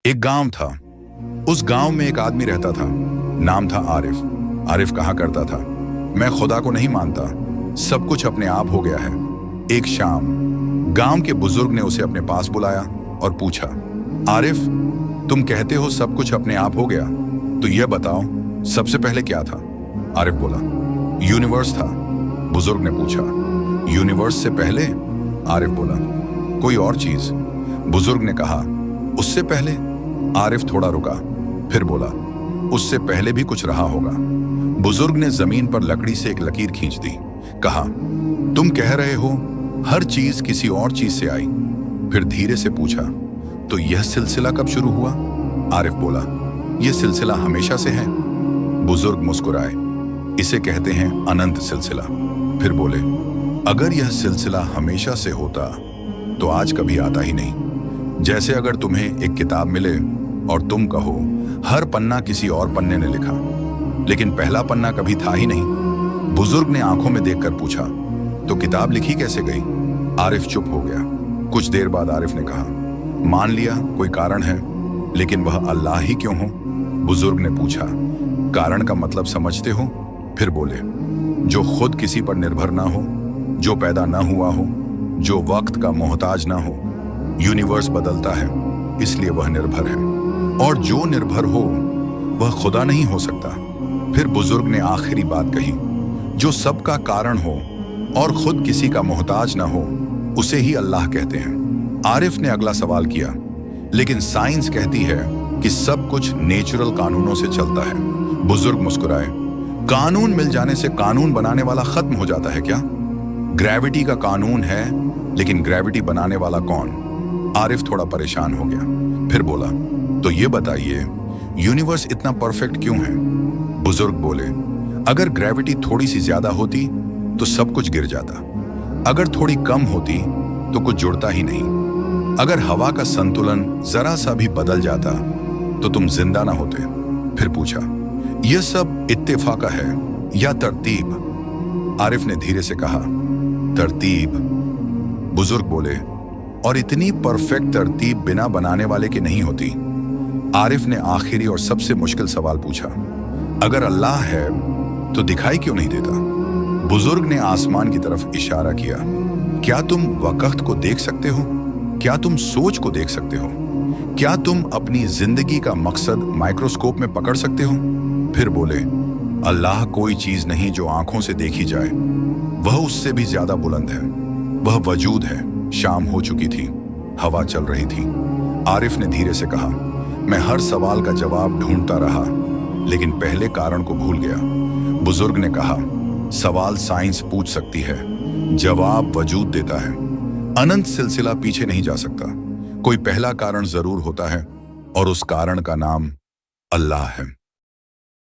एक गांव था। उस गांव में एक आदमी रहता था। नाम था आरिफ। आरिफ कहा करता था, मैं खुदा को नहीं मानता, सब कुछ अपने आप हो गया है। एक शाम गांव के बुजुर्ग ने उसे अपने पास बुलाया और पूछा, आरिफ, तुम कहते हो सब कुछ अपने आप हो गया, तो यह बताओ सबसे पहले क्या था? आरिफ बोला, यूनिवर्स था। बुजुर्ग ने पूछा, यूनिवर्स से पहले? आरिफ बोला, कोई और चीज? बुजुर्ग ने कहा, उससे पहले? आरिफ थोड़ा रुका, फिर बोला, उससे पहले भी कुछ रहा होगा। बुजुर्ग ने जमीन पर लकड़ी से एक लकीर खींच दी। कहा, तुम कह रहे हो हर चीज किसी और चीज से आई। फिर धीरे से पूछा, तो यह सिलसिला कब शुरू हुआ? आरिफ बोला, यह सिलसिला हमेशा से है। बुजुर्ग मुस्कुराए, इसे कहते हैं अनंत सिलसिला। फिर बोले, अगर यह सिलसिला हमेशा से होता तो आज कभी आता ही नहीं। जैसे अगर तुम्हें एक किताब मिले और तुम कहो हर पन्ना किसी और पन्ने ने लिखा, लेकिन पहला पन्ना कभी था ही नहीं। बुजुर्ग ने आंखों में देखकर पूछा, तो किताब लिखी कैसे गई? आरिफ चुप हो गया। कुछ देर बाद आरिफ ने कहा, मान लिया कोई कारण है, लेकिन वह अल्लाह ही क्यों हो? बुजुर्ग ने पूछा, कारण का मतलब समझते हो? फिर बोले, जो खुद किसी पर निर्भर ना हो, जो पैदा ना हुआ हो, जो वक्त का मोहताज ना हो। यूनिवर्स बदलता है, इसलिए वह निर्भर है, और जो निर्भर हो वह खुदा नहीं हो सकता। फिर बुजुर्ग ने आखिरी बात कही, जो सबका कारण हो और खुद किसी का मोहताज ना हो, उसे ही अल्लाह कहते हैं। आरिफ ने अगला सवाल किया, लेकिन साइंस कहती है कि सब कुछ नेचुरल कानूनों से चलता है। बुजुर्ग मुस्कुराए, कानून मिल जाने से कानून बनाने वाला खत्म हो जाता है क्या? ग्रेविटी का कानून है, लेकिन ग्रेविटी बनाने वाला कौन? आरिफ थोड़ा परेशान हो गया, फिर बोला, तो ये बताइए यूनिवर्स इतना परफेक्ट क्यों है? बुजुर्ग बोले, अगर ग्रेविटी थोड़ी सी ज्यादा होती तो सब कुछ गिर जाता, अगर थोड़ी कम होती तो कुछ जुड़ता ही नहीं, अगर हवा का संतुलन जरा सा भी बदल जाता तो तुम जिंदा ना होते। फिर पूछा, यह सब इत्तेफाक है या तरतीब? आरिफ ने धीरे से कहा, तरतीब। बुजुर्ग बोले, और इतनी परफेक्ट तरतीब बिना बनाने वाले की नहीं होती। आरिफ ने आखिरी और सबसे मुश्किल सवाल पूछा, अगर अल्लाह है तो दिखाई क्यों नहीं देता? बुजुर्ग ने आसमान की तरफ इशारा किया, क्या तुम वक्त को देख सकते हो? क्या तुम सोच को देख सकते हो? क्या तुम अपनी जिंदगी का मकसद माइक्रोस्कोप में पकड़ सकते हो? फिर बोले, अल्लाह कोई चीज नहीं जो आंखों से देखी जाए, वह उससे भी ज्यादा बुलंद है, वह वजूद है। शाम हो चुकी थी, हवा चल रही थी। आरिफ ने धीरे से कहा, मैं हर सवाल का जवाब ढूंढता रहा, लेकिन पहले कारण को भूल गया। बुजुर्ग ने कहा, सवाल साइंस पूछ सकती है, जवाब वजूद देता है। अनंत सिलसिला पीछे नहीं जा सकता, कोई पहला कारण जरूर होता है, और उस कारण का नाम अल्लाह है।